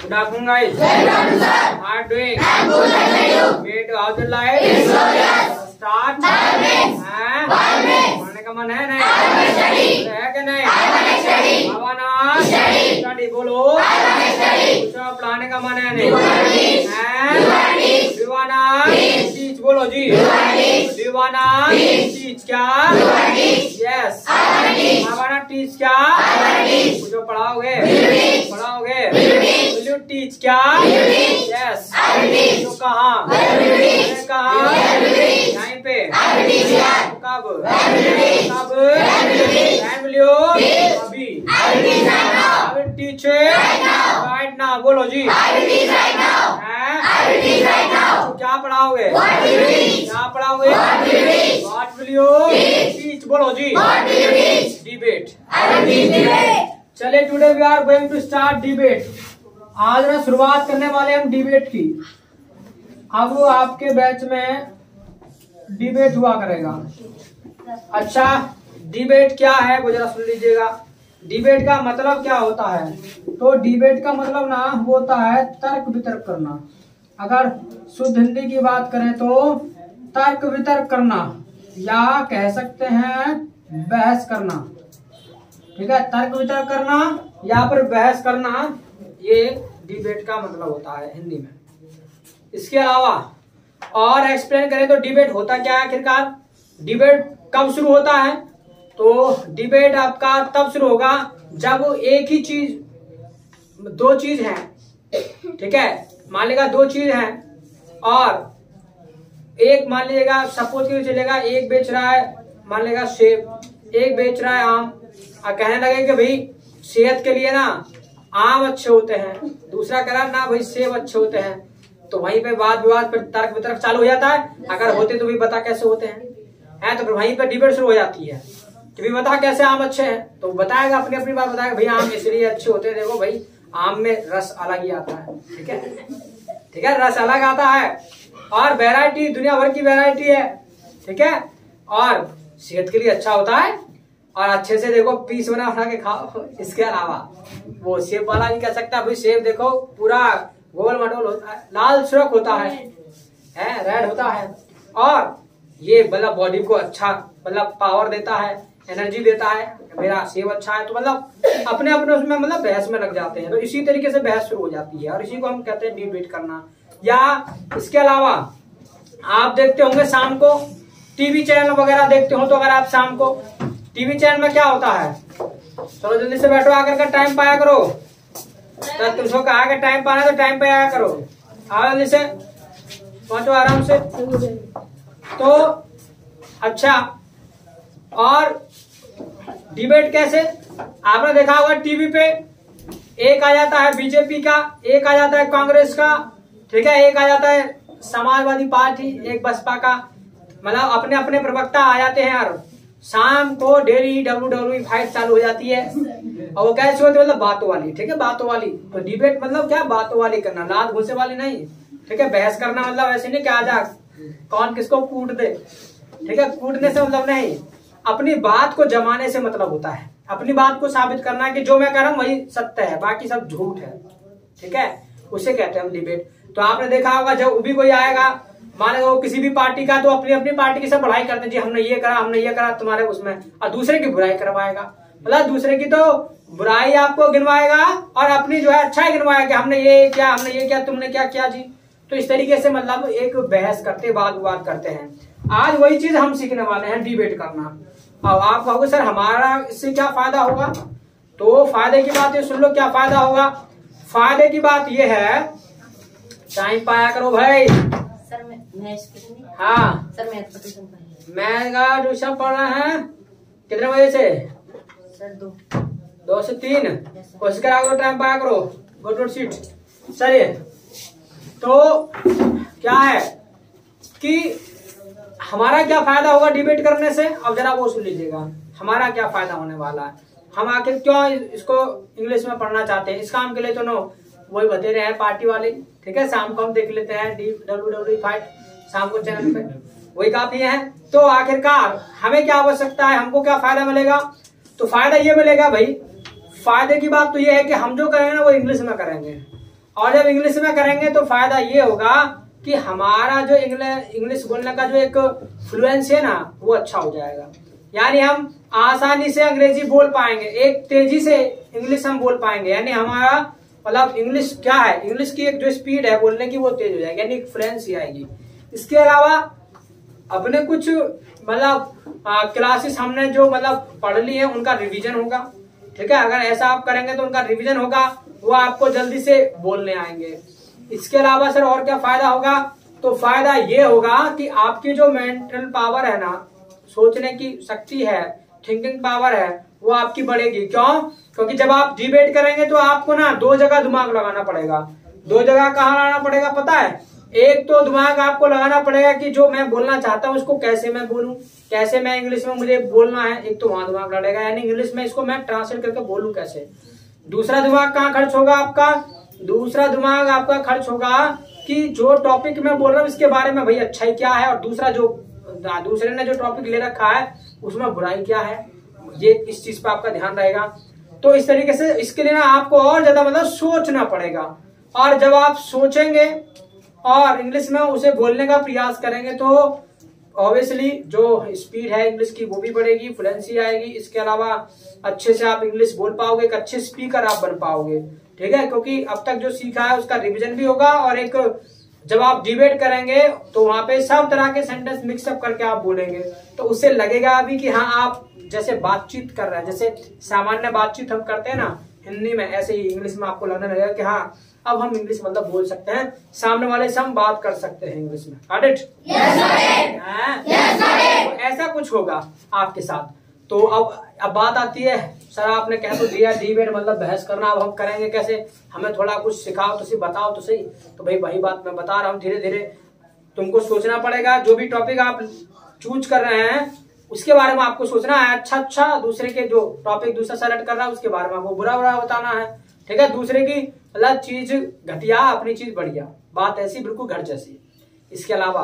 Good afternoon, guys. How are you doing? I'm good, thank you. Great. How's your life? It's glorious. Start. पढ़ने का मन है नहीं? है कि नहीं? स्टडी बोलो। पढ़ाने का मन है नहीं? दीवाना टीच बोलो जी। दीवाना टीच क्या? यस। दीवाना टीच क्या? जो पढ़ाओगे पढ़ाओगे। Will you teach क्या? Yes. तो कहाँ? कहाँ? यहीं पे। कब? कब? When will you? अभी। I will teach right now. बोलो जी। क्या पढ़ाओगे? क्या पढ़ाओगे? What will you teach? बोलो जी। Debate. चले today we are going to start debate. आज ना शुरुआत करने वाले हम डिबेट की। अब आपके बैच में डिबेट हुआ करेगा। अच्छा, डिबेट क्या है वो जरा सुन लीजिएगा। डिबेट का मतलब क्या होता है? तो डिबेट का मतलब ना होता है तर्क वितर्क करना। अगर शुद्ध हिंदी की बात करें तो तर्क वितर्क करना, या कह सकते हैं बहस करना। ठीक है, तर्क वितर्क करना या फिर बहस करना, ये डिबेट का मतलब होता है हिंदी में। इसके अलावा और एक्सप्लेन करें तो डिबेट होता क्या है आखिरकार? डिबेट कब शुरू होता है? तो डिबेट आपका तब शुरू होगा जब एक ही चीज, दो चीज है, ठीक है, मान लीजिएगा दो चीज है और एक मान लीजिएगा सपोज के चलेगा, एक बेच रहा है मान लीजिएगा सेब, एक बेच रहा है आम, और कहने लगे कि भाई सेहत के लिए ना आम अच्छे होते हैं, दूसरा कह रहा ना भाई सेब अच्छे होते हैं। तो वहीं पे वाद विवाद फिर तर्क वितर्क चालू हो जाता है। अगर होते तो भी बता कैसे होते हैं, तो फिर वहीं पे डिबेट शुरू हो जाती है कि भाई बता कैसे आम अच्छे हैं। तो बताएगा अपनी अपनी बात, बताएगा भाई आम इसलिए अच्छे होते हैं, देखो भाई आम में रस अलग ही आता है। ठीक है, ठीक है, रस अलग आता है और वैरायटी दुनिया भर की वैरायटी है। ठीक है, और सेहत के लिए अच्छा होता है और अच्छे से देखो पीस बना के खाओ। इसके अलावा वो सेब वाला भी कह सकता है भाई सेब देखो पूरा गोल मटोल होता है, लाल सुर्ख होता है, रेड होता है, और ये मतलब बॉडी को अच्छा मतलब पावर देता है, एनर्जी देता है। मेरा सेब अच्छा है, तो मतलब अपने अपने उसमें मतलब बहस में लग जाते हैं। तो इसी तरीके से बहस शुरू हो जाती है और इसी को हम कहते हैं डिबेट करना। या इसके अलावा आप देखते होंगे शाम को टीवी चैनल वगैरह देखते हो, तो अगर आप शाम को टीवी चैनल में क्या होता है, चलो जल्दी से बैठो, आकर का टाइम पाया करो। तो तुमको कहा कि टाइम पाना तो टाइम पे आया करो, आओ जल्दी से पहुंचो आराम से। तो अच्छा, और डिबेट कैसे? आपने देखा होगा टीवी पे एक आ जाता है बीजेपी का, एक आ जाता है कांग्रेस का, ठीक है, एक आ जाता है समाजवादी पार्टी, एक बसपा का, मतलब अपने अपने प्रवक्ता आ जाते हैं यार। शाम को डेली WWE फाइट चालू हो जाती है और वो कैसे होती है? मतलब बातों वाली। ठीक है, बातों वाली। तो डिबेट मतलब क्या? बातों वाली करना, लात घुसे वाली नहीं। ठीक है, बहस करना मतलब ऐसे नहीं कि आजा कौन किसको कूट दे। ठीक है, कूटने से मतलब नहीं, अपनी बात को जमाने से मतलब होता है। अपनी बात को साबित करना है कि जो मैं कह रहा हूँ वही सत्य है, बाकी सब झूठ है। ठीक है, उसे कहते हैं हम डिबेट। तो आपने देखा होगा जब भी कोई आएगा, मान लो किसी भी पार्टी का, तो अपनी अपनी पार्टी की सब बढ़ाई करते हैं, जी हमने ये करा, हमने ये करा तुम्हारे उसमें, और दूसरे की बुराई करवाएगा। मतलब दूसरे की तो बुराई आपको गिनवाएगा और अपनी जो है अच्छा ही गिनवाएगा कि हमने ये किया, हमने ये किया, तुमने क्या किया जी। तो इस तरीके से मतलब एक बहस करते, वाद विवाद करते हैं। आज वही चीज हम सीखने वाले हैं, डिबेट करना। अब आप कहोगे सर हमारा इससे क्या फायदा होगा? तो फायदे की बात ये सुन लो, क्या फायदा होगा। फायदे की बात ये है, टाइम पाया करो भाई। सर मैं हाँ सर मैं ट्यूशन पढ़ रहे हैं। कितने बजे से? सर 2 से 3। कोशिश करा करो, टाइम पाया करो। Go to seat. चलिए, तो क्या है कि हमारा क्या फायदा होगा डिबेट करने से? अब जरा वो सुन लीजिएगा, हमारा क्या फायदा होने वाला है। हम आखिर क्यों इसको इंग्लिश में पढ़ना चाहते हैं? इस काम के लिए तो नो वही बते रहे हैं पार्टी वाले। ठीक है, शाम को हम देख लेते हैं WWE फाइट शाम को चैनल पे, वही काफी है। तो आखिरकार हमें क्या आवश्यकता है, हमको क्या फायदा मिलेगा? तो फायदा ये मिलेगा भाई, फायदे की बात तो ये है कि हम जो करेंगे ना वो इंग्लिश में करेंगे। और जब इंग्लिश में करेंगे तो फायदा ये होगा कि हमारा जो इंग्लिश बोलने का जो एक फ्लुएंसी है ना वो अच्छा हो जाएगा। यानी हम आसानी से अंग्रेजी बोल पाएंगे, एक तेजी से इंग्लिश हम बोल पाएंगे। यानी हमारा मतलब इंग्लिश क्या है, इंग्लिश की एक जो स्पीड है बोलने की वो तेज हो जाएगी, यानी फ्लुएंसी आएगी। इसके अलावा अपने कुछ मतलब क्लासेस हमने जो मतलब पढ़ ली है उनका रिवीजन होगा। ठीक है, अगर ऐसा आप करेंगे तो उनका रिवीजन होगा, वो आपको जल्दी से बोलने आएंगे। इसके अलावा सर और क्या फायदा होगा, तो फायदा ये होगा कि आपकी जो मेंटल पावर है ना, सोचने की शक्ति है, थिंकिंग पावर है, वो आपकी बढ़ेगी। क्यों? क्योंकि जब आप डिबेट करेंगे तो आपको ना दो जगह दिमाग लगाना पड़ेगा। दो जगह कहाँ लगाना पड़ेगा पता है? एक तो दिमाग आपको लगाना पड़ेगा कि जो मैं बोलना चाहता हूँ उसको कैसे मैं बोलूं, कैसे मैं इंग्लिश में मुझे बोलना है, एक तो वहां दिमाग लड़ेगा, यानी इंग्लिश में इसको मैं ट्रांसलेट करके बोलूं कैसे। दूसरा दिमाग कहाँ खर्च होगा आपका? दूसरा दिमाग आपका खर्च होगा कि जो टॉपिक मैं बोल रहा हूँ इसके बारे में भाई अच्छाई क्या है, और दूसरे ने जो टॉपिक ले रखा है उसमें बुराई क्या है, ये इस चीज पर आपका ध्यान रहेगा। तो इस तरीके से इसके लिए ना आपको और ज्यादा मतलब सोचना पड़ेगा, और जब आप सोचेंगे और इंग्लिश में उसे बोलने का प्रयास करेंगे तो ऑब्वियसली जो स्पीड है इंग्लिश की वो भी बढ़ेगी, फ्लुएंसी आएगी। इसके अलावा अच्छे से आप इंग्लिश बोल पाओगे, एक अच्छे स्पीकर आप बन पाओगे। ठीक है, क्योंकि अब तक जो सीखा है उसका रिवीजन भी होगा, और एक जब आप डिबेट करेंगे तो वहां पे सब तरह के सेंटेंस मिक्सअप करके आप बोलेंगे, तो उससे लगेगा अभी कि हाँ आप जैसे बातचीत कर रहे हैं, जैसे सामान्य बातचीत हम करते हैं ना हिंदी में, ऐसे ही इंग्लिश में आपको लगने लगेगा कि हाँ अब हम इंग्लिश मतलब बोल सकते हैं, सामने वाले से हम बात कर सकते हैं इंग्लिश में। Got it? तो ऐसा कुछ होगा आपके साथ। तो अब बात आती है, सर आपने कह तो दिया डिबेट मतलब बहस करना, अब हम करेंगे कैसे, हमें थोड़ा कुछ सिखाओ तो सही, बताओ तो सही। तो भाई वही बात मैं बता रहा हूँ, धीरे धीरे तुमको सोचना पड़ेगा। जो भी टॉपिक आप चूज कर रहे हैं उसके बारे में आपको सोचना है, अच्छा दूसरे के जो टॉपिक दूसरा सेलेक्ट कर रहा है उसके बारे में आपको बुरा बताना है। ठीक है, दूसरे की अलग चीज घटिया, अपनी चीज बढ़िया, बात ऐसी बिल्कुल घर जैसी। इसके अलावा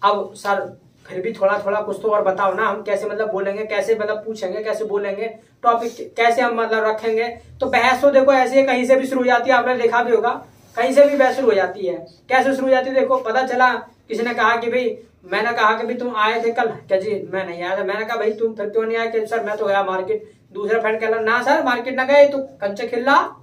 अब सर फिर भी थोड़ा कुछ तो और बताओ ना, हम कैसे मतलब बोलेंगे, कैसे मतलब पूछेंगे, कैसे बोलेंगे, टॉपिक कैसे हम मतलब रखेंगे। तो बहस तो देखो ऐसे कहीं से भी शुरू हो जाती है, आपने देखा भी होगा, कहीं से भी बहस शुरू हो जाती है। कैसे शुरू हो जाती है देखो, पता चला किसी ने कहा कि भाई, मैंने कहा कि भाई तुम आए थे कल, क्या जी मैं नहीं आया था। मैंने कहा भाई तुम फिर क्यों नहीं आए? कि सर मैं तो गया मार्केट। दूसरा फ्रेंड कह रहा ना सर मार्केट ना गए, तू कंचे खेल रहा।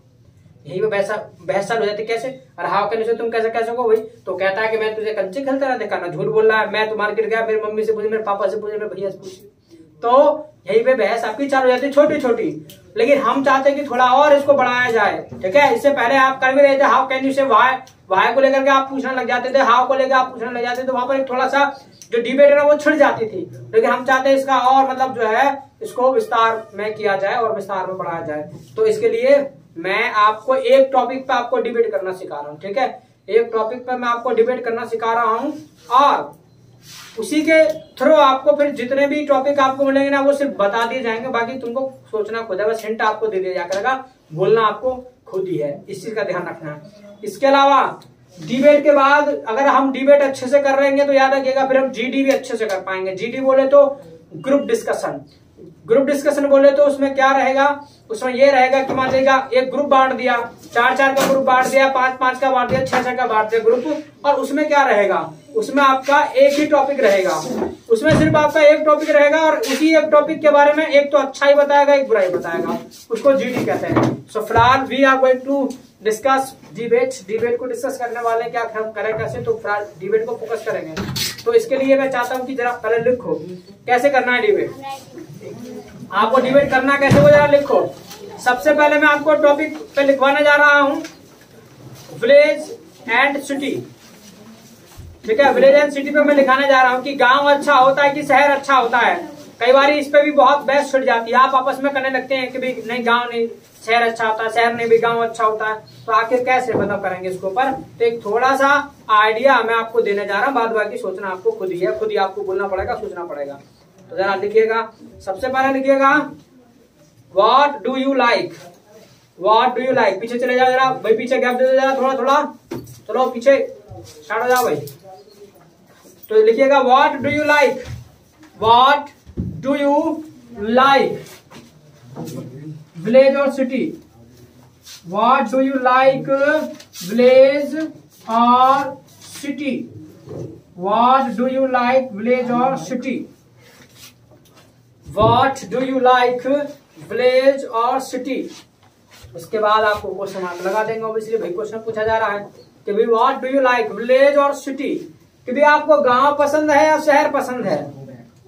यही पे बहस हो जाती कैसे, और हाउ कैन यू से तुम कैसे कह सको भाई? तो कहता है कि मैं तुझे कंचे खेलता रहा देखा ना, झूठ बोल रहा है, मैं तो मार्केट गया, मेरी मम्मी से पूछे, मेरे पापा से पूछे, मेरे भैया से पूछे। तो यही पे बहस आपकी चालू हो जाती है छोटी छोटी, लेकिन हम चाहते हैं कि थोड़ा और इसको बढ़ाया जाए। ठीक है, इससे पहले आप कर भी रहे थे हाउ कैन यू से, वाई को लेकर के आप पूछने लग जाते थे, हाउ को लेकर आप पूछने लग जाते थे, तो वहां पर थोड़ा सा जो डिबेट है वो छिड़ जाती थी। लेकिन हम चाहते हैं इसका और मतलब जो है इसको विस्तार में किया जाए और विस्तार में बढ़ाया जाए। तो इसके लिए मैं आपको एक टॉपिक पे आपको डिबेट करना सिखा रहा हूँ। ठीक है, एक टॉपिक पे मैं आपको डिबेट करना सिखा रहा हूँ, और उसी के थ्रू आपको फिर जितने भी टॉपिक आपको मिलेंगे ना वो सिर्फ बता दिए जाएंगे, बाकी तुमको सोचना खुद है, बस हिंट आपको दे दिया जा करेगा, बोलना आपको खुद ही है। इस चीज का ध्यान रखना है। इसके अलावा डिबेट के बाद अगर हम डिबेट अच्छे से कर रहेंगे तो याद रखिएगा फिर हम जीडी भी अच्छे से कर पाएंगे। जीडी बोले तो ग्रुप डिस्कशन, ग्रुप डिस्कशन बोले तो उसमें क्या रहेगा, उसमें ये रहेगा कि मान लीजिएगा एक ग्रुप बांट दिया, 4-4 का ग्रुप बांट दिया, 5-5 का बांट दिया, 6-6 का बांट दिया ग्रुप, और उसमें क्या रहेगा, उसमें आपका एक ही टॉपिक रहेगा, उसमें सिर्फ आपका एक टॉपिक रहेगा, और उसी एक टॉपिक के बारे में एक तो अच्छा ही बताएगा, एक बुरा ही बताएगा, उसको जीडी कहते हैं। सो फिलहाल we are going to discuss debate को डिस्कस करने वाले क्या हम करें कैसे, तो फिलहाल डिबेट को फोकस करेंगे। तो इसके लिए मैं चाहता हूँ कि जरा पहले लिखो कैसे करना है डिबेट, आपको डिबेट करना कैसे वो जरा लिखो। सबसे पहले मैं आपको टॉपिक पे लिखवाने जा रहा हूं विलेज एंड सिटी। ठीक है, विलेज एंड सिटी पे मैं लिखाने जा रहा हूं कि गांव अच्छा होता है कि शहर अच्छा होता है। कई बार इस पे भी बहुत बहस छिड़ जाती है, आप आपस में करने लगते हैं कि भाई नहीं गांव नहीं शहर अच्छा होता है, शहर नहीं भी गांव अच्छा होता है। तो आखिर कैसे मतलब करेंगे इसके ऊपर, तो एक थोड़ा सा आइडिया मैं आपको देने जा रहा हूँ, बाद बाकी सोचना आपको खुद ही है, खुद ही आपको बोलना पड़ेगा, सोचना पड़ेगा। तो जरा लिखिएगा, सबसे पहले लिखिएगा what do you like, what do you like. पीछे चले जाओ जरा भाई, पीछे गैप दे दो जरा थोड़ा थोड़ा, चलो पीछे स्टार्ट हो जाओ भाई। तो लिखिएगा what do you like, what do you like, village और city. What do you like village और city? What do you like village और city? What do you like village और सिटी? उसके बाद आपको क्वेश्चन मार्क लगा देंगे, ऑब्वियसली भाई क्वेश्चन पूछा जा रहा है कि भाई what do you like village और सिटी, कि भाई आपको गांव पसंद है या शहर पसंद है।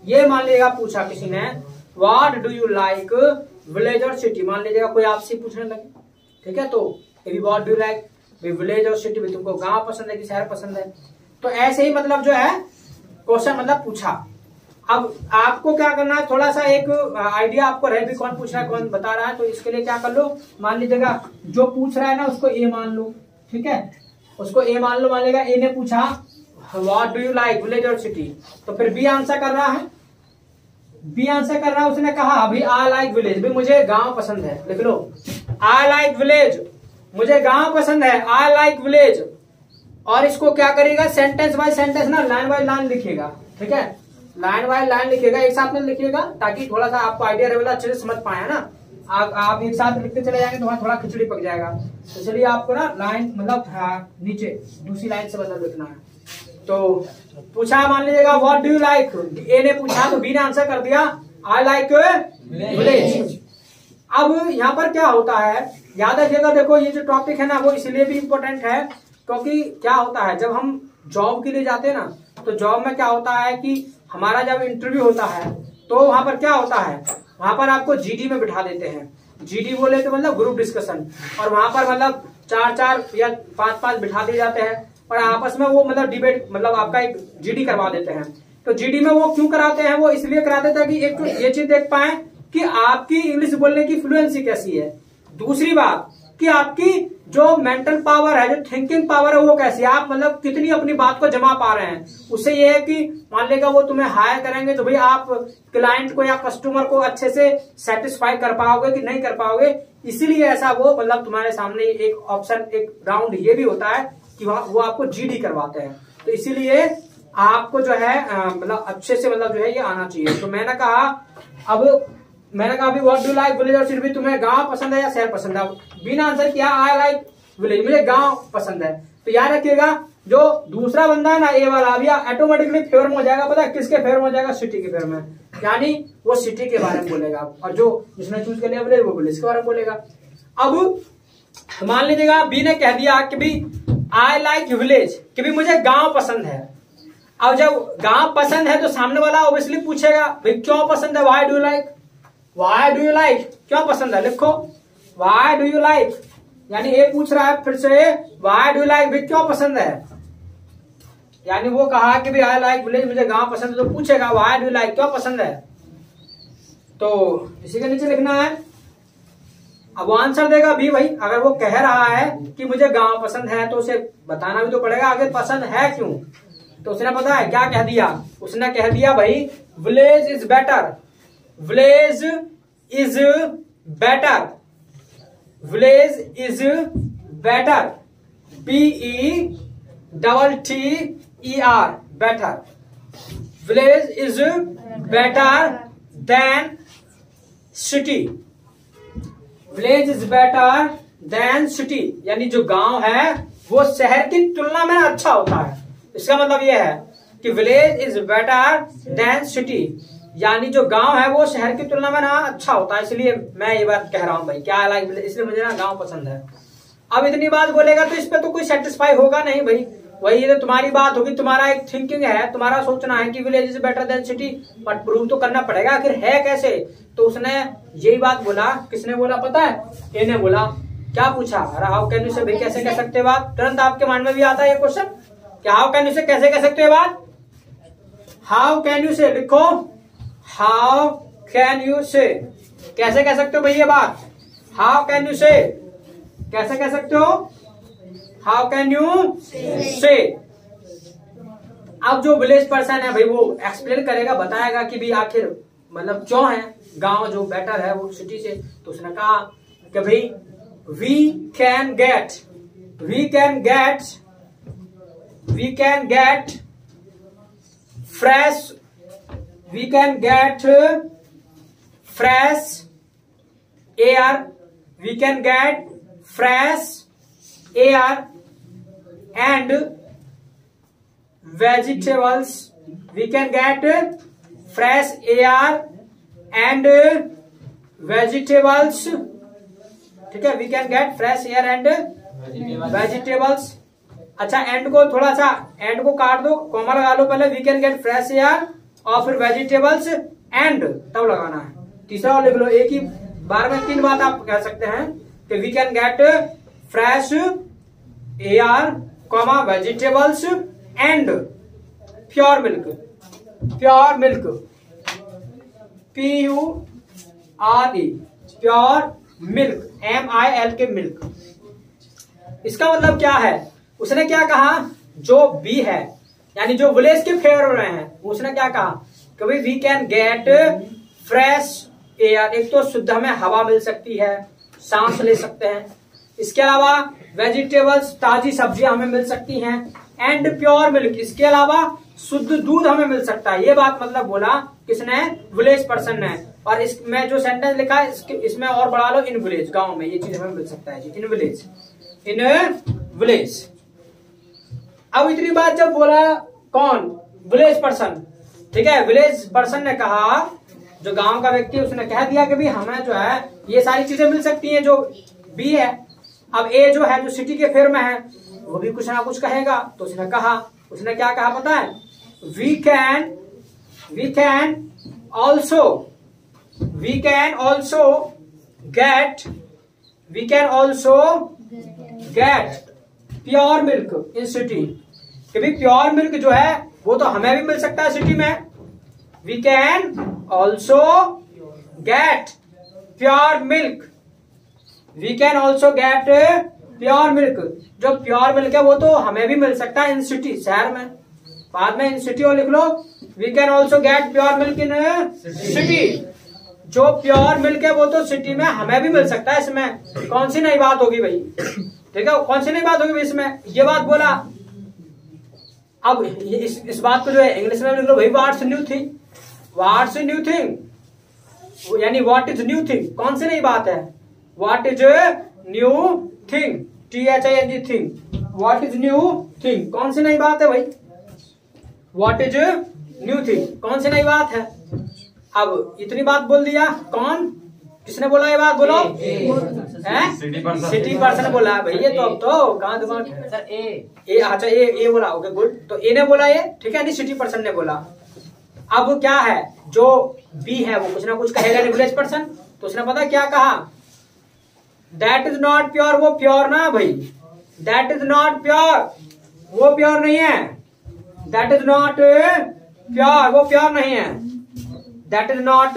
ये मान लीजिएगा पूछा किसी ने, what do you like village और सिटी, मान लीजिएगा कोई आपसे पूछने लगे, ठीक है, तो what do you like village और सिटी, भाई तुमको गांव पसंद है कि शहर पसंद है। तो ऐसे ही मतलब जो है क्वेश्चन मतलब पूछा। अब आपको क्या करना है, थोड़ा सा एक आइडिया आपको रहे भी कौन पूछ रहा है कौन बता रहा है, तो इसके लिए क्या कर लो, मान लीजिएगा जो पूछ रहा है ना उसको ए मान लो, ठीक है, उसको ए मान लो। मान लीजिएगा ए ने पूछा what do you like village और सिटी, तो फिर बी आंसर कर रहा है, बी आंसर कर रहा है, उसने कहा अभी आई लाइक विलेज, भाई मुझे गांव पसंद है, लिख लो आई लाइक विलेज, मुझे गांव पसंद है, आई लाइक विलेज। और इसको क्या करेगा, सेंटेंस बाय सेंटेंस ना, लाइन बाय लाइन लिखेगा, ठीक है, लाइन बाय लाइन लिखिएगा, एक साथ में लिखिएगा ताकि थोड़ा सा आपको आइडिया रहेगा, अच्छे से समझ पाए ना। आप एक साथ लिखते चले जाएंगे तो थोड़ा खिचड़ी पक जाएगा, तो चलिए आपको ना लाइन मतलब नीचे दूसरी लाइन से मतलब लिखना है। तो पूछा मान लीजिएगा व्हाट डू यू लाइक, ए ने पूछा तो बी ने आंसर कर दिया आई लाइक विलेज। अब यहाँ पर क्या होता है, याद रखिएगा, देखो ये जो टॉपिक है ना वो इसलिए भी इम्पोर्टेंट है क्योंकि क्या होता है जब हम जॉब के लिए जाते हैं ना, तो जॉब में क्या होता है कि हमारा जब इंटरव्यू होता है तो वहां पर क्या होता है, वहां पर आपको जीडी में बिठा देते हैं, जीडी बोले तो मतलब ग्रुप डिस्कशन, और वहां पर मतलब 4-4 या 5-5 बिठा दिए जाते हैं और आपस में वो मतलब डिबेट मतलब आपका एक जीडी करवा देते हैं। तो जीडी में वो क्यों कराते हैं, वो इसलिए कराते हैं ताकि एक तो ये चीज देख पाए कि आपकी इंग्लिश बोलने की फ्लुएंसी कैसी है, दूसरी बात कि आपकी जो मेंटल पावर है, जो थिंकिंग पावर है वो कैसी है, आप मतलब कितनी अपनी बात को जमा पा रहे हैं। उससे ये है कि मान लेगा वो तुम्हें हायर करेंगे तो भाई आप क्लाइंट को या कस्टमर को अच्छे से सेटिस्फाई कर पाओगे कि नहीं कर पाओगे, इसीलिए ऐसा वो मतलब तुम्हारे सामने एक ऑप्शन, एक राउंड ये भी होता है कि वो आपको जीडी करवाते हैं। तो इसीलिए आपको जो है मतलब अच्छे से मतलब जो है ये आना चाहिए। तो मैंने कहा अभी व्हाट डू लाइक विलेज और सिटी, भी तुम्हें गांव पसंद है या शहर पसंद है, बिना आंसर किया आई लाइक विलेज, मुझे गांव पसंद है। तो याद रखिएगा जो दूसरा बंदा है ना ए वाला, अभी ऑटोमेटिकली फेवर में हो जाएगा, पता है किसके फेवर में हो जाएगा, सिटी के फेवर में, यानी वो सिटी के बारे में बोलेगा, और जो जिसने चूज कर लिया विलेज वो विलेज के बारे में बोलेगा। अब मान लीजिएगा बी ने कह दिया कि भी आई लाइक विलेज, कि भी मुझे गांव पसंद है। अब जब गांव पसंद है तो सामने वाला ऑब्वियसली पूछेगा भाई क्यों पसंद है, why do you like, why do you like, क्यों पसंद है, लिखो वाई डू यू लाइक, यानी ये पूछ रहा है फिर से वाई डू यू लाइक, भी क्यों पसंद है, यानी वो कहा कि भी आई लाइक विलेज, मुझे गांव पसंद है, तो पूछेगा वाई डू यू लाइक, क्यों पसंद है। तो इसी के नीचे लिखना है। अब वो आंसर देगा भी भाई, अगर वो कह रहा है कि मुझे गांव पसंद है तो उसे बताना भी तो पड़ेगा आगे पसंद है क्यों। तो उसने पता है क्या कह दिया, उसने कह दिया भाई village is better, village is better, village is better, BETTER, better, village is better than city, village is better than city, यानी जो गांव है वो शहर की तुलना में अच्छा होता है। इसका मतलब ये है कि village is better than city, यानी जो गांव है वो शहर की तुलना में ना अच्छा होता है, इसलिए मैं ये बात कह रहा हूं भाई, क्या लाइक विलेज, इसलिए मुझे ना गांव पसंद है। अब इतनी बात बोलेगा तो इस पे तो कोई सेटिस्फाई होगा नहीं भाई, वही तो तुम्हारी बात होगी, तुम्हारा एक थिंकिंग है, तुम्हारा सोचना है कि village is better than city, but prove तो करना पड़ेगा आखिर है कैसे। तो उसने यही बात बोला, किसने बोला पता है, ए ने बोला। क्या पूछा, हाउ कैन यू से, भाई कैसे कह सकते बात, तुरंत आपके माइंड में भी आता है ये क्वेश्चन, क्या हाउ कैन यू से कैसे कह सकते हो बात, हाउ कैन यू से लिखो, हाउ कैन यू से, कैसे कह सकते हो भाई ये बात, हाउ कैन यू से, कैसे कह सकते हो, हाउ कैन यू से। अब जो विलेज पर्सन है भाई वो एक्सप्लेन करेगा, बताएगा कि भी आखिर मतलब क्यों है गांव जो बेटर है वो सिटी से। तो उसने कहा कि भाई we can get fresh, we can get fresh air, we can get fresh air and vegetables. We can get fresh air and vegetables. ठीक है, we can get fresh air and vegetables. अच्छा, and को थोड़ा सा and को काट दो, comma लगा लो पहले. We can get fresh air और फिर वेजिटेबल्स एंड तब लगाना है. तीसरा और लिख लो, एक ही बार में 3 बात आप कह सकते हैं कि we can get fresh air comma vegetables and pure milk. Pure milk, PURE, pure milk, MIL के मिल्क. इसका मतलब क्या है? उसने क्या कहा, जो बी है यानी जो विलेज के फेवर में है, उसने क्या कहा कि भाई we can get fresh air. एक तो शुद्ध हमें हवा मिल सकती है, सांस ले सकते हैं. इसके अलावा वेजिटेबल्स, ताजी सब्जियां हमें मिल सकती हैं. एंड प्योर मिल्क, इसके अलावा शुद्ध दूध हमें मिल सकता है. ये बात मतलब बोला किसने? विलेज पर्सन ने. और इसमें जो सेंटेंस लिखा है इसमें और बढ़ा लो, इन विलेज, गांव में ये चीज हमें मिल सकता है जी. In village, in village. अब इतनी बात जब बोला कौन? Village person. ठीक है, विलेज पर्सन ने कहा, जो गांव का व्यक्ति उसने कह दिया कि भाई हमें जो है ये सारी चीजें मिल सकती हैं जो बी है. अब ए जो है, जो सिटी के फेर में है, वो भी कुछ ना कुछ कहेगा. तो उसने कहा, उसने क्या कहा पता है? We can also get pure milk in city. कि भाई प्योर मिल्क जो है वो तो हमें भी मिल सकता है सिटी में. We can also get pure milk. We can also get pure milk. जो प्योर मिल्क है वो तो हमें भी मिल सकता है इन सिटी, शहर में. बाद में इन सिटी और लिख लो, we can also get pure milk in city. जो प्योर मिल्क है वो तो सिटी में हमें भी मिल सकता है. इसमें कौन सी नई बात होगी भाई? ठीक है, कौन सी नई बात होगी इसमें? ये बात बोला. अब इस बात को जो है इंग्लिश में लिख लो भाई, what's new thing. What's new thing यानी व्हाट इज न्यू थिंग. कौन सी नई बात है? What is new thing, THING thing. What is new thing, कौन सी नई बात है भाई? व्हाट इज न्यू थिंग, कौन सी नई बात है? अब इतनी बात बोल दिया. कौन, किसने बोला ये बात? बोलो. सिटी पर्सन बोला है भैया. तो अब तो कहाँ दिमाग सर? ए अच्छा, ए बोला. Okay good. तो ए ने बोला ये, ठीक है, नहीं सिटी पर्सन ने बोला. अब क्या है, जो बी है वो कुछ ना कुछ कहेगा विलेज पर्सन. तो उसने पता क्या कहा? That is not pure. वो प्योर ना भाई, दैट इज नॉट प्योर, वो प्योर नहीं है. दैट इज नॉट प्योर, वो प्योर नहीं है. That is not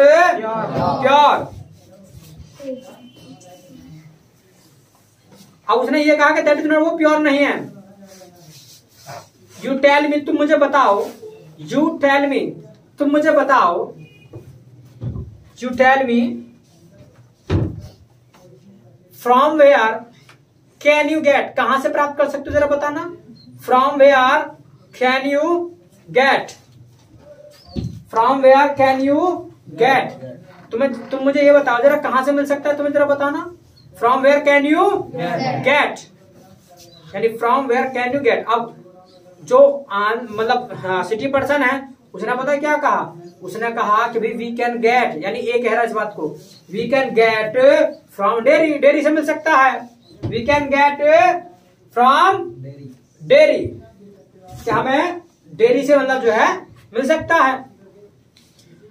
pure. अब उसने ये कहा कि दैट इज नॉट, वो प्योर नहीं है. यू टेल मी, तुम मुझे बताओ. यू टेल मी, तुम मुझे बताओ. You tell me from where can you get, कहां से प्राप्त कर सकते हो जरा बताना. From where can you get, from where can you get. तुम मुझे ये बताओ जरा, कहां से मिल सकता है तुम्हें जरा बताना. From where can you get यानी from where can you get. अब जो मतलब सिटी पर्सन है उसने पता क्या कहा? उसने कहा कि भाई वी कैन गेट, यानी ए कह रहा है इस बात को, we can get from dairy. Dairy से मिल सकता है. We can get from dairy, क्या हमें डेयरी से मतलब जो है मिल सकता है.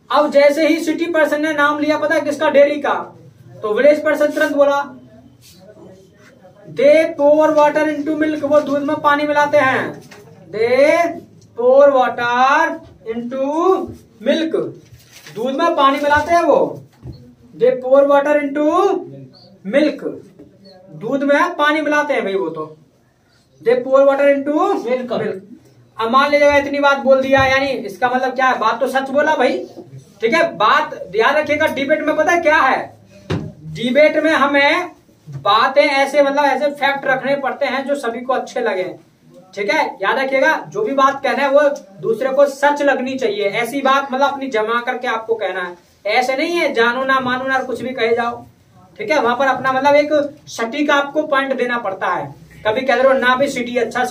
अब जैसे ही सिटी पर्सन ने नाम लिया पता है किसका? डेयरी का. तो विलेज पर्सन तुरंत बोला, दे पोर वाटर इनटू मिल्क, वो दूध में पानी मिलाते हैं. दे पोर वाटर इनटू मिल्क, दूध में पानी मिलाते हैं वो. दे पोर वाटर इनटू मिल्क, दूध में पानी मिलाते हैं भाई वो तो. दे पोर वाटर इनटू मिल्क. अब मान लीजिएगा इतनी बात बोल दिया, यानी इसका मतलब क्या है? बात तो सच बोला भाई. ठीक है, बात याद रखिएगा. डिबेट में पता है क्या है? डिबेट में हमें बातें ऐसे मतलब ऐसे फैक्ट रखने पड़ते हैं जो सभी को अच्छे लगे. ठीक है, याद रखिएगा. जो भी बात कहना है वो दूसरे को सच लगनी चाहिए. ऐसी बात मतलब अपनी जमा करके आपको कहना है. ऐसे नहीं है जानू ना मानू ना कुछ भी कहे जाओ. ठीक है, वहां पर अपना मतलब एक सटीक आपको पॉइंट देना पड़ता है। कभी कह रहे हो ना भी सिटी अच्छा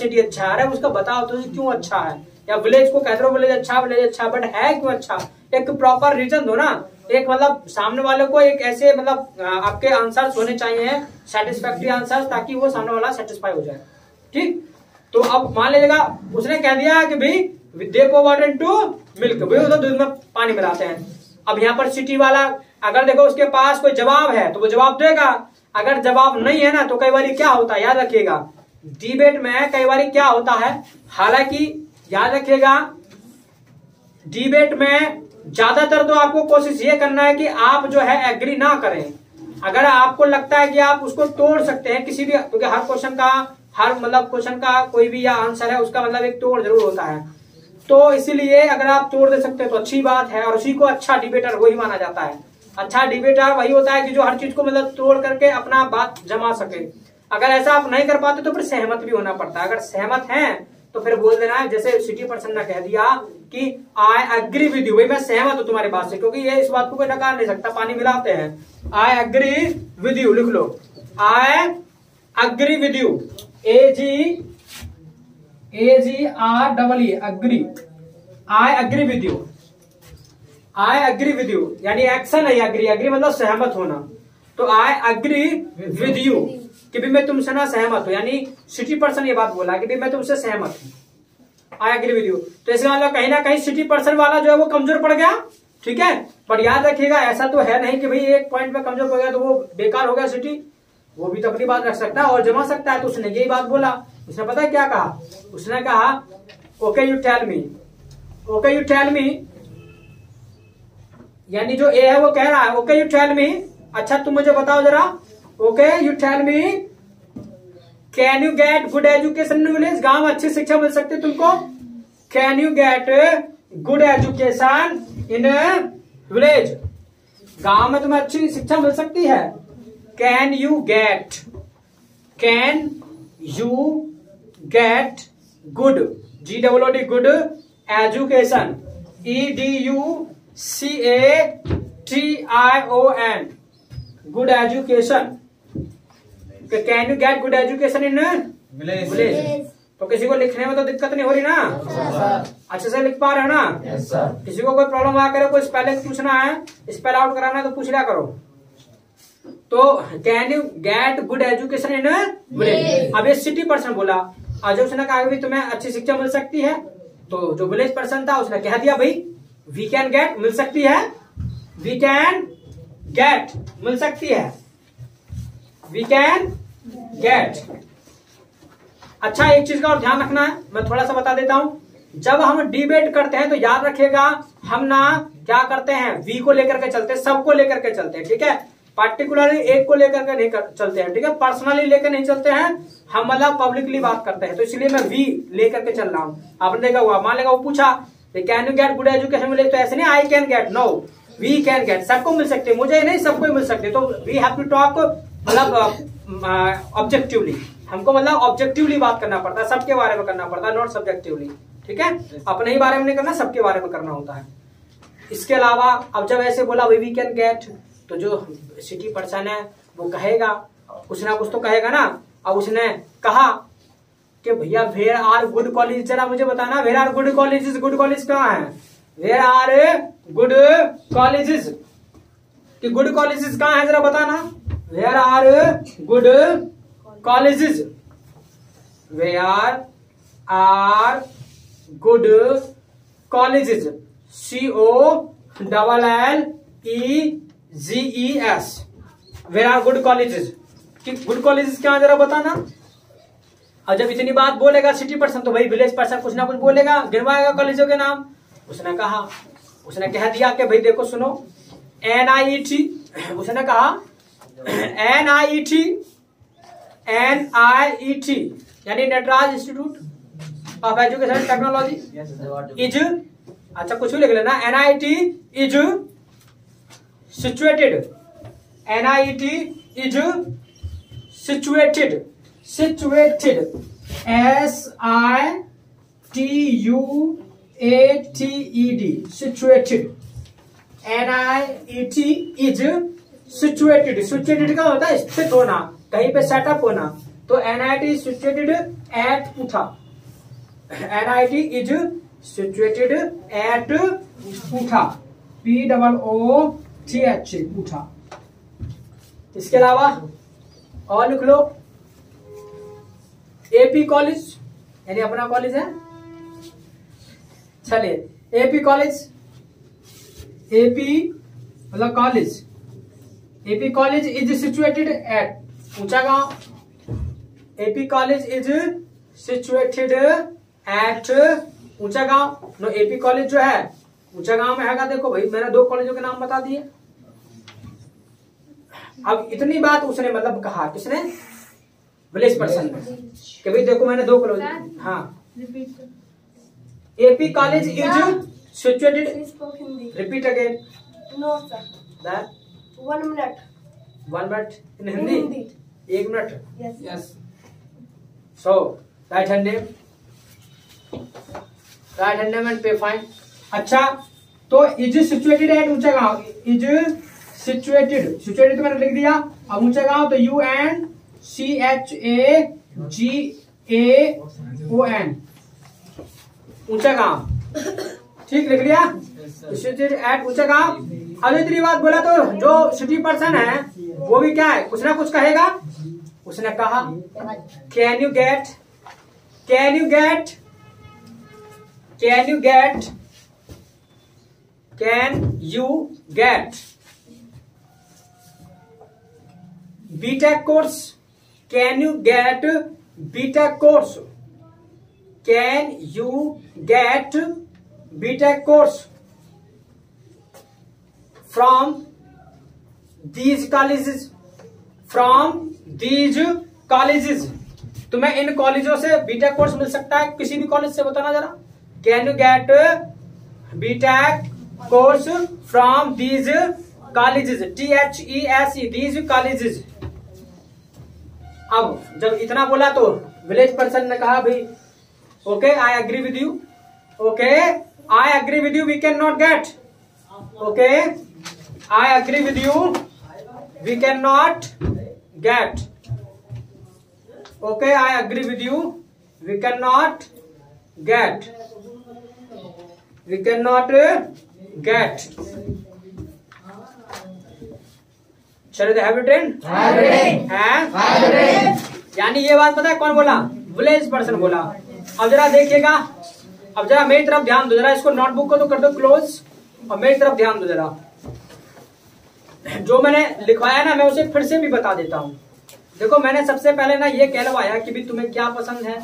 अरे उसका बताओ तो क्यों अच्छा है, या विलेज को कह रहे हो विलेज अच्छा बट है क्यों अच्छा, एक प्रॉपर रीजन दो ना। एक मतलब सामने वाले को एक ऐसे मतलब आपके आंसर्स होने चाहिए सेटिस्फैक्टरी आंसर्स, ताकि वो सामने वाला सेटिस्फाई हो जाए। ठीक, तो अब मान लीजिएगा उसने कह दिया कि भाई दे pour water into milk, भाई वो दूध में पानी मिलाते हैं। अब यहाँ पर सिटी वाला अगर देखो उसके पास कोई जवाब है तो वो जवाब देगा, अगर जवाब नहीं है ना तो कई बार क्या होता है, याद रखिएगा डिबेट में कई बार क्या होता है, हालांकि याद रखिएगा डिबेट में ज्यादातर तो आपको कोशिश ये करना है कि आप जो है एग्री ना करें। अगर आपको लगता है कि आप उसको तोड़ सकते हैं किसी भी, क्योंकि हर क्वेश्चन का हर मतलब क्वेश्चन का कोई भी या आंसर है उसका मतलब एक तोड़ जरूर होता है, तो इसीलिए अगर आप तोड़ दे सकते हैं तो अच्छी बात है, और उसी को अच्छा डिबेटर वही माना जाता है। अच्छा डिबेटर वही होता है कि जो हर चीज को मतलब तोड़ करके अपना बात जमा सके। अगर ऐसा आप नहीं कर पाते तो फिर सहमत भी होना पड़ता है। अगर सहमत हैं तो फिर बोल देना है, जैसे सिटी पर्सन ने कह दिया कि आई एग्री विद यू, भाई मैं सहमत हूं तुम्हारी बात से, क्योंकि ये इस बात को कोई नकार नहीं सकता, पानी मिलाते हैं। आई एग्री विद यू लिख लो, I agree with you, AGREE agree, I agree with you, I agree with you यानी एक्शन है एग्री मतलब सहमत होना। तो आई एग्री विद यू कि भी मैं तुमसे ना सहमत हूं, यानी सिटी पर्सन ये बात बोला कि भी मैं तुमसे सहमत हूं, आई एग्री विद यू। तो इसका मतलब कहीं ना कहीं सिटी पर्सन वाला जो है वो कमजोर पड़ गया। ठीक है, पर याद रखिएगा ऐसा तो है नहीं कि भाई एक पॉइंट पे कमजोर पड़ गया तो वो बेकार हो गया सिटी, वो भी तो अपनी बात रख सकता है और जमा सकता है। तो उसने यही बात बोला, उसने पता है क्या कहा, उसने कहा okay you tell me, okay you tell me, यानी जो ए है वो कह रहा है ओके यू टेल मी, अच्छा तुम मुझे बताओ जरा, okay you tell me can you get good education in village, गांव में अच्छी शिक्षा मिल सकती है तुमको, can you get good education in village, गांव में तुम्हें अच्छी शिक्षा मिल सकती है। Can you get good GOOD good education EDUCATION good education, can you get good education in village. तो किसी को लिखने में तो दिक्कत नहीं हो रही ना, अच्छे से लिख पा रहे हो ना? किसी को कोई प्रॉब्लम आ करे, कोई स्पेलिंग पूछना है, स्पेल आउट कराना है तो पूछ लिया करो। तो can you get good education in village. अब ये सिटी पर्सन बोला, आज उसने कहा भी तुम्हें अच्छी शिक्षा मिल सकती है, तो जो विलेज पर्सन था उसने कह दिया भाई वी कैन गेट मिल सकती है, वी कैन गेट मिल सकती है, वी कैन गेट। अच्छा एक चीज का और ध्यान रखना है, मैं थोड़ा सा बता देता हूं। जब हम डिबेट करते हैं तो याद रखिएगा हम ना क्या करते हैं, वी को लेकर के चलते हैं, सबको लेकर के चलते हैं। ठीक है, पार्टिकुलरली एक को लेकर के नहीं चलते हैं। ठीक है, पर्सनली लेकर नहीं चलते हैं हम, मतलब पब्लिकली बात करते हैं। तो इसलिए मैं वी लेकर के चल रहा हूं। आपने देखा हुआ, मान लेगा वो पूछा can you get good education मिले, तो ऐसे नहीं I can get, no we can get, सबको मिल सकते, मुझे नहीं सबको मिल सकते। तो वी हैव टू टॉक मतलब ऑब्जेक्टिवली, हमको मतलब ऑब्जेक्टिवली बात करना पड़ता है, सबके बारे में करना पड़ता है, नॉट सब्जेक्टिवली। ठीक है, अपने ही बारे में नहीं करना, सबके बारे में करना होता है। इसके अलावा अब जब ऐसे बोला वी कैन गेट, तो जो सिटी पर्सन है वो कहेगा, कुछ ना कुछ तो कहेगा ना। अब उसने कहा कि भैया वेयर आर गुड कॉलेज, जरा मुझे बताना where are good colleges, good college कहाँ है, वेयर आर गुड कॉलेजेस, कि गुड कॉलेजेस कहाँ है जरा बताना, where are good colleges, where are good colleges, COLLEGES, where are good colleges, कि गुड कॉलेजेस क्या जरा बताना। और जब इतनी बात बोलेगा सिटी पर्सन तो भाई विलेज पर्सन कुछ ना कुछ बोलेगा, गिनवाएगा कॉलेजों के नाम। उसने कहा, उसने कह दिया कि भाई देखो सुनो NIET, उसने कहा NIET यानी Nataraj institute of education and technology is, अच्छा कुछ भी लिख लेना, NIET is situated, NIET is situated, SITUATED, situated, NIET is situated, situated का होता है स्थित होना, कहीं पे सेटअप होना। तो NIT is situated at Pooth, NIT is situated at Pooth, POOTH Pooth. इसके अलावा और लिख लो AP कॉलेज, यानी अपना कॉलेज है। चलिए AP कॉलेज, AP मतलब college, AP college is situated eight ऊंचा गांव, AP college is situated eight ऊंचा गांव। नो AP कॉलेज जो है ऊंचा गांव में है। देखो भाई मैंने 2 कॉलेजों के नाम बता दिए। अब इतनी बात उसने मतलब कहा, किसने, विलेज पर्सन ने, कि भाई देखो मैंने 2 कॉलेज। हाँ, AP college is situated, repeat again. No sir, that 1 minute, 1 minute in Hindi, 1 minute. Yes. So right hand name, right hand name and pay fine. अच्छा, तो इज सिचुएटेड एट ऊंचा गांव, इज सिचुएटेड, सिचुएटेड तो मैंने लिख दिया। अब ऊंचा गांव तो UNCHAGAON, ऊंचा गांव, ठीक लिख लिया, सिचुएटेड एट ऊंचा गांव। अब इतनी बात बोला तो जो सिटी पर्सन है वो भी क्या है, कुछ ना कुछ कहेगा। उसने कहा can you get, can you get, can you get, can you get BTech course, can you get BTech course, can you get BTech course from these colleges, from these colleges. तुम्हें इन कॉलेजों से बीटेक कोर्स मिल सकता है, किसी भी college से, बताना जरा। Can you get BTech course from these colleges, THESE, these colleges. अब जब इतना बोला तो विलेज पर्सन ने कहा भाई okay I agree with you, okay I agree with you, we can not get, okay I agree with you, we can not get, okay I agree with you, we can not get, we can not get. चलो have you train, यानी ये बात पता है कौन बोला, village person बोला। अब जरा देखिएगा, अब जरा मेरी तरफ ध्यान दो, जरा इसको नोटबुक को तो कर दो क्लोज और मेरी तरफ ध्यान दो जरा। जो मैंने लिखवाया ना मैं उसे फिर से भी बता देता हूँ। देखो मैंने सबसे पहले ना ये कहलवाया कि भी तुम्हें क्या पसंद है।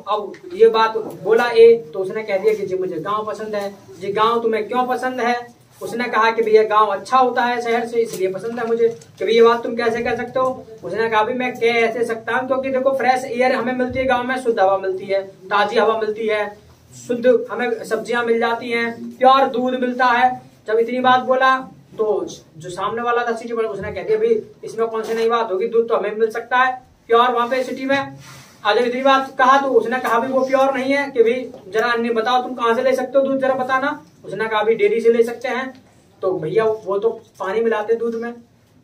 अब ये बात बोला ए तो उसने कह दिया कि जी मुझे गांव पसंद है। जी गांव तुम्हें क्यों पसंद है? उसने कहा कि भैया गांव अच्छा होता है शहर से, इसलिए पसंद है मुझे। कि भैया ये बात तुम कैसे कह सकते हो? उसने कहा भी मैं कह ऐसे सकता हूँ क्योंकि देखो फ्रेश एयर हमें मिलती है, गांव में शुद्ध हवा मिलती है, ताजी हवा मिलती है, शुद्ध हमें सब्जियां मिल जाती हैं, प्योर दूध मिलता है। जब इतनी बात बोला तो जो सामने वाला था सिटी में उसने कह दिया भाई इसमें कौन सी नई बात होगी, दूध तो हमें मिल सकता है प्योर वहां पे सिटी में। आज इतनी बात कहा तो उसने कहा भी वो प्योर नहीं है कि भाई जरा अन्य बताओ तुम कहाँ से ले सकते हो दूध, जरा बताना। उसने कहा भी डेयरी से ले सकते हैं। तो भैया वो तो पानी मिलाते दूध में।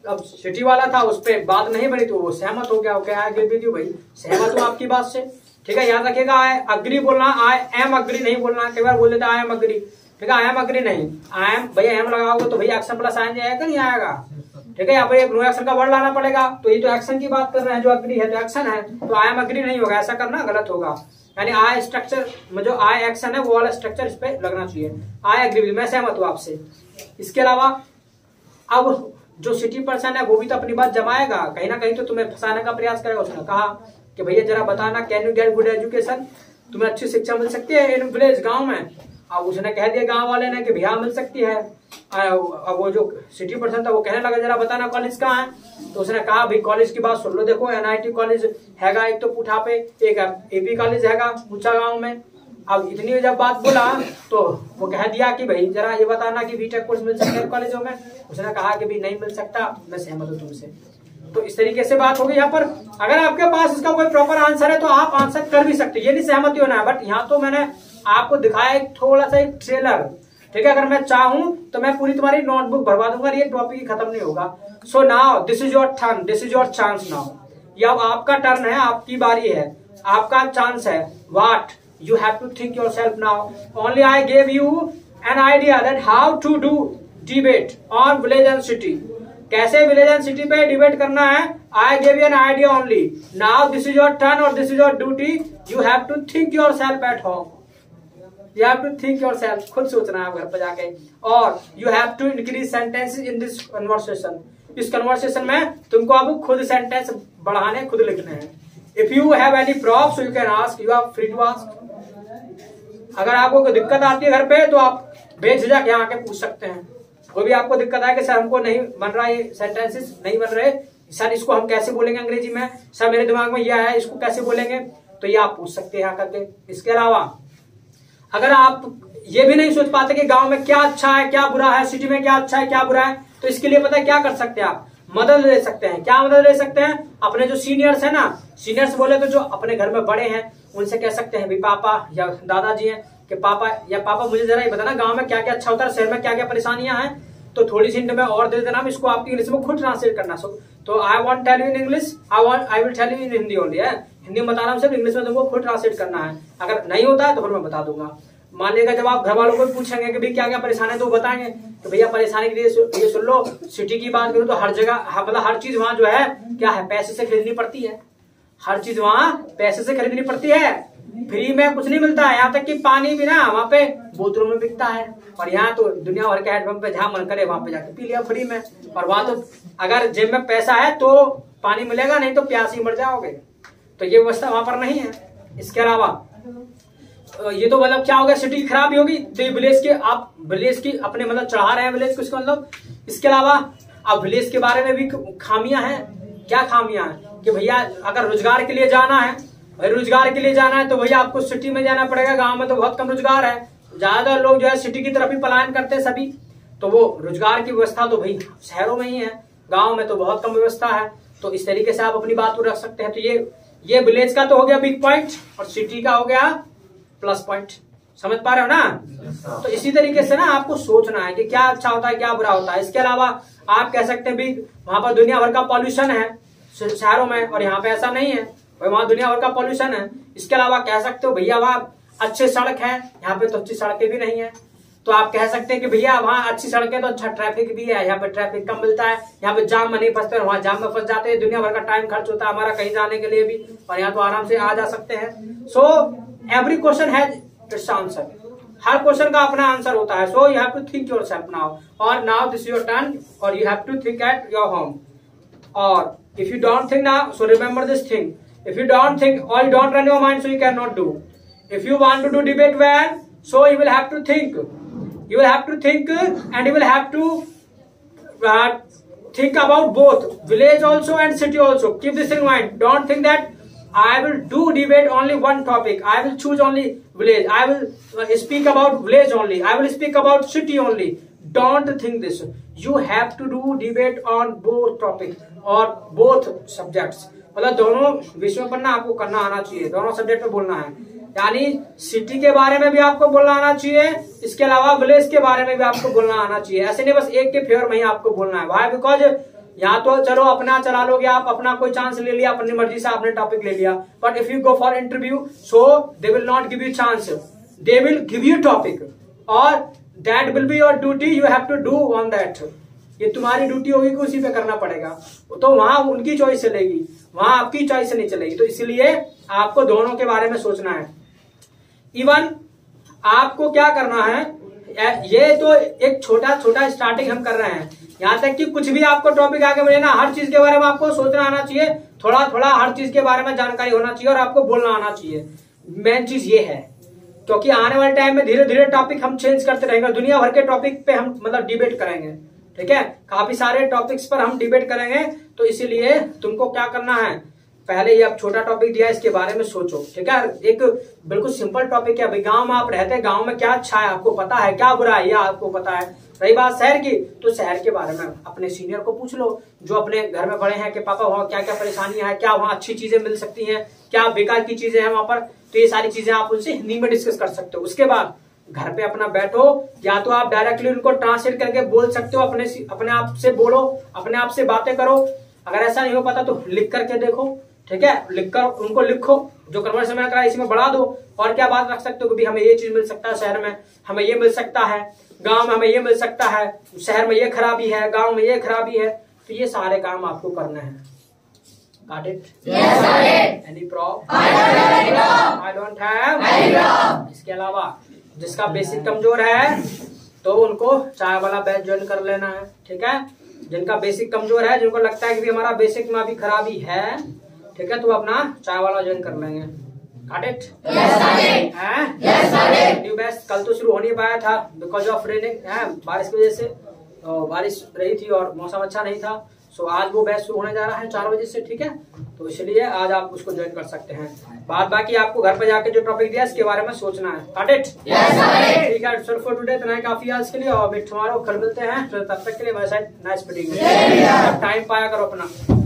अब सिटी वाला था उस पर बात नहीं बनी तो वो सहमत हो गया। वो क्या भाई सहमत हूँ आपकी बात से, ठीक है। याद रखिएगा आई अग्री बोलना, आई एम अग्री नहीं बोलना। कई बार बोल देता आई एम अग्री, ठीक है। आई एम अग्री नहीं, आई एम भैया एम लगाओगे तो भैया एक्शन प्लस आएंगे, आएगा नहीं आएगा, ठीक है। यहाँ पे एक नो एक्शन का वर्ड लाना पड़ेगा। तो ये तो एक्शन की बात कर रहे हैं, जो अग्री है तो एक्शन है, तो आई एम अग्री नहीं होगा, ऐसा करना गलत होगा। यानी आई स्ट्रक्चर में जो आई एक्शन है वो वाला स्ट्रक्चर इस पे लगना चाहिए। आई एग्री, मैं सहमत हूँ आपसे। इसके अलावा अब जो सिटी पर्सन है वो भी तो अपनी बात जमाएगा, कहीं ना कहीं तो तुम्हें फंसाने का प्रयास करेगा। उसने कहा कि भैया जरा बताना can you get good education, तुम्हें अच्छी शिक्षा मिल सकती है इन विलेज गांव में। अब उसने कह दिया गांव वाले ने कि भैया मिल सकती है। अब वो जो सिटी पर्सन था वो कहने लगा जरा बताना कॉलेज कहाँ है। तो उसने कहा भाई कॉलेज की बात सुन लो, देखो NIT कॉलेज हैगा एक तो पूठा पे, एक AP कॉलेज हैगा ऊंचा गांव में। अब इतनी जब बात बोला तो वो कह दिया कि भाई जरा ये बताना कि बीटेक कोर्स मिल सकता है कॉलेजों में। उसने कहा कि भाई नहीं मिल सकता, मैं सहमत हूँ तुमसे। तो इस तरीके से बात होगी। यहाँ पर अगर आपके पास इसका कोई प्रॉपर आंसर है तो आप आंसर कर भी सकते, ये नहीं सहमति होना है। बट यहाँ तो मैंने आपको दिखाया एक थोड़ा सा एक ट्रेलर ठीक है। अगर मैं चाहूं तो मैं पूरी तुम्हारी नोटबुक भरवा दूंगा, ये टॉपिक ही खत्म नहीं होगा। So now this is your turn, this is your chance now. ये अब आपका टर्न है, आपकी बारी है, आपका चांस है। What you have to think yourself now. Only I gave you an idea that how to do debate on village and city. कैसे विलेज एंड सिटी पे डिबेट करना है, I gave you an idea only. Now this is your turn और this is your duty. You have to think yourself at home, you have to think yourself, खुद सोचना है घर पे जाके। और you have to increase sentences in this conversation. इस conversation में तुमको अब खुद सेंटेंस बढ़ाने, खुद लिखने हैं। If you have any problem you can ask, you are free to ask. अगर आपको कोई दिक्कत आती है घर पे तो आप बेझिझक यहाँ आके पूछ सकते हैं। कोई भी आपको दिक्कत है कि सर हमको नहीं बन रहा, ये सेंटेंसेस नहीं बन रहे सर, इसको हम कैसे बोलेंगे अंग्रेजी में, सर मेरे दिमाग में यह है, इसको कैसे बोलेंगे, तो ये आप पूछ सकते हैं यहाँ करके। इसके अलावा अगर आप ये भी नहीं सोच पाते कि गांव में क्या अच्छा है क्या बुरा है, सिटी में क्या अच्छा है क्या बुरा है, तो इसके लिए पता है क्या कर सकते हैं आप, मदद ले सकते हैं। क्या मदद ले सकते हैं, अपने जो सीनियर्स है ना, सीनियर्स बोले तो जो अपने घर में बड़े हैं उनसे कह सकते हैं, भी पापा या दादाजी हैं कि पापा मुझे जरा ये बताना गांव में क्या क्या अच्छा होता है, शहर में क्या क्या परेशानियां हैं, तो थोड़ी सी हिंट में और दे देना, इसको आपकी इंग्लिश में खुद ट्रांसलेट करना। तो I want tell you in English, I will tell you in Hindi only है। हिंदी में बता रहा हूँ, सिर्फ इंग्लिश में तुमको खुद ट्रांसलेट करना है। अगर नहीं होता है तो फिर मैं बता दूंगा। मान लीजिएगा जब आप घर वालों को पूछेंगे कि भाई क्या क्या परेशानी है, तो बताएंगे तो भैया परेशानी के लिए ये सुन लो, सिटी की बात करूं तो हर जगह मतलब हर चीज वहां जो है क्या है, पैसे से खरीदनी पड़ती है। हर चीज वहां पैसे से खरीदनी पड़ती है, फ्री में कुछ नहीं मिलता है। यहाँ तक कि पानी भी ना वहाँ पे बोतलों में बिकता है, और यहाँ तो दुनिया भर के हैंडपंप पे जहाँ मन करे वहां पे जाके पी लिया फ्री में। और वहां तो अगर जेब में पैसा है तो पानी मिलेगा, नहीं तो प्यास ही मर जाओगे। तो ये व्यवस्था वहां पर नहीं है। इसके अलावा ये तो मतलब क्या होगा, सिटी खराब ही होगी, तो ये विलेज के आप विलेज की अपने मतलब चढ़ा रहे हैं विलेज को, इसका मतलब। इसके अलावा अब विलेज के बारे में भी खामियां हैं। क्या खामियां हैं कि भैया अगर रोजगार के लिए जाना है, भाई रोजगार के लिए जाना है तो भैया आपको सिटी में जाना पड़ेगा। गांव में तो बहुत कम रोजगार है, ज्यादातर लोग जो है सिटी की तरफ ही पलायन करते हैं सभी। तो वो रोजगार की व्यवस्था तो भाई शहरों में ही है, गाँव में तो बहुत कम व्यवस्था है। तो इस तरीके से आप अपनी बात को रख सकते हैं। तो ये विलेज का तो हो गया बिग पॉइंट, और सिटी का हो गया प्लस पॉइंट। समझ पा रहे हो ना। तो इसी तरीके से ना आपको सोचना है कि क्या अच्छा होता है क्या बुरा होता है। इसके अलावा आप कह सकते हैं भी वहां पर दुनिया भर का पॉल्यूशन है शहरों में, और यहाँ पे ऐसा नहीं है, वहां दुनिया भर का पॉल्यूशन है। इसके अलावा कह सकते हो भैया वहां अच्छे सड़क है, यहाँ पे तो अच्छी सड़कें भी नहीं है। तो आप कह सकते हैं कि भैया वहाँ अच्छी सड़कें तो अच्छा ट्रैफिक भी है, यहाँ पे ट्रैफिक कम मिलता है, यहाँ पे जाम में नहीं फंसते, वहाँ जाम में फंस जाते हैं, दुनिया भर का टाइम खर्च होता है हमारा कहीं जाने के लिए भी, और यहाँ तो आराम से आ जा सकते हैं। So every question has its answer, हर क्वेश्चन का अपना आंसर होता है। So you have to think yourself now, और नाउ दिस योर टर्न, और you have to think at your home. और if you don't think now, so remember this thing, if you don't think or you don't run your mind, so you cannot do. If you want to do debate well, so you will have to think. You will have to think, and you will have to think about both village also and city also. Keep this in mind. Don't think that I will do debate only one topic, I will choose only village, I will speak about village only, I will speak about city only. Don't think this. You have to do debate on both topics or both subjects. मतलब दोनों विषयों पर ना आपको करना आना चाहिए, दोनों सब्जेक्ट पे बोलना है। यानी सिटी के बारे में भी आपको बोलना आना चाहिए, इसके अलावा विलेज के बारे में भी आपको बोलना आना चाहिए। ऐसे नहीं बस एक के फेवर में ही आपको बोलना है। वाई? बिकॉज यहाँ तो चलो अपना चला लोगे आप, अपना कोई चांस ले लिया, अपनी मर्जी से आपने टॉपिक ले लिया, but if you go for interview, so they will not give you chance, they will give you topic, और that will be your duty, you have to do on that. ये तुम्हारी ड्यूटी होगी कि उसी पे करना पड़ेगा। तो वहां उनकी चॉइस चलेगी, वहां आपकी चॉइस नहीं चलेगी। तो इसलिए आपको दोनों के बारे में सोचना है। इवन आपको क्या करना है, ये तो एक छोटा छोटा स्टार्टिंग हम कर रहे हैं, यहाँ तक कि कुछ भी आपको टॉपिक आगे मिले ना, हर चीज के बारे में आपको सोचना आना चाहिए, थोड़ा थोड़ा हर चीज के बारे में जानकारी होना चाहिए, और आपको बोलना आना चाहिए। मेन चीज ये है, क्योंकि आने वाले टाइम में धीरे धीरे टॉपिक हम चेंज करते रहेंगे, दुनिया भर के टॉपिक पे हम मतलब डिबेट करेंगे। ठीक है, काफी सारे टॉपिक्स पर हम डिबेट करेंगे। तो इसीलिए तुमको क्या करना है, पहले ये अब छोटा टॉपिक दिया है, इसके बारे में सोचो। ठीक है, एक बिल्कुल सिंपल टॉपिक है भाई, गांव में आप रहते हैं, गांव में क्या अच्छा है आपको पता है, क्या बुरा है ये आपको पता है। रही बात शहर की, तो शहर के बारे में अपने सीनियर को पूछ लो, जो अपने घर में बड़े हैं, कि पापा वहाँ क्या क्या परेशानियां हैं, क्या वहाँ अच्छी चीजें मिल सकती हैं, क्या बेकार की चीजें हैं वहां पर। तो ये सारी चीजें आप उनसे हिंदी में डिस्कस कर सकते हो। उसके बाद घर पे अपना बैठो, या तो आप डायरेक्टली उनको ट्रांसलेट करके बोल सकते हो, अपने आप से बोलो, अपने आप से बातें करो। अगर ऐसा नहीं हो पाता तो लिख करके देखो, ठीक है, लिखकर उनको लिखो, जो कन्वर्सेशन मैंने करा इसी में बढ़ा दो। और क्या बात रख सकते हो कि भी हमें ये चीज मिल सकता है, शहर में हमें ये मिल सकता है, गांव में हमें ये मिल सकता है, शहर में ये खराबी है, गांव में ये खराबी है। तो ये सारे काम आपको करने हैं। Got it? Yes, got it. Any problem? I don't have. Any problem. इसके अलावा जिसका बेसिक कमजोर है तो उनको चाय वाला बैच ज्वाइन कर लेना है, ठीक है। जिनका बेसिक कमजोर है, जिनको लगता है कि भी हमारा बेसिक में अभी खराबी है, ठीक है, तो अपना चाय वाला ज्वाइन कर लेंगे। Got it? Yes, got it. Yes, got it. New batch कल तो शुरू हो नहीं पाया था बिकॉज ऑफ रेनिंग, बारिश की वजह से, बारिश रही थी और मौसम अच्छा नहीं था। सो आज वो बैच शुरू होने जा रहा है 4 बजे से, ठीक है, तो इसलिए आज आप उसको ज्वाइन कर सकते हैं। बाकी आपको घर पे जाके जो टॉपिक दिया इसके बारे में सोचना है। Got it? Yes, got it. ठीक है, सो फॉर टुडे इतना ही काफी आज के लिए, और टुमारो कल मिलते हैं। तो तब तक के लिए by side, nice meeting. Time पाया करो अपना।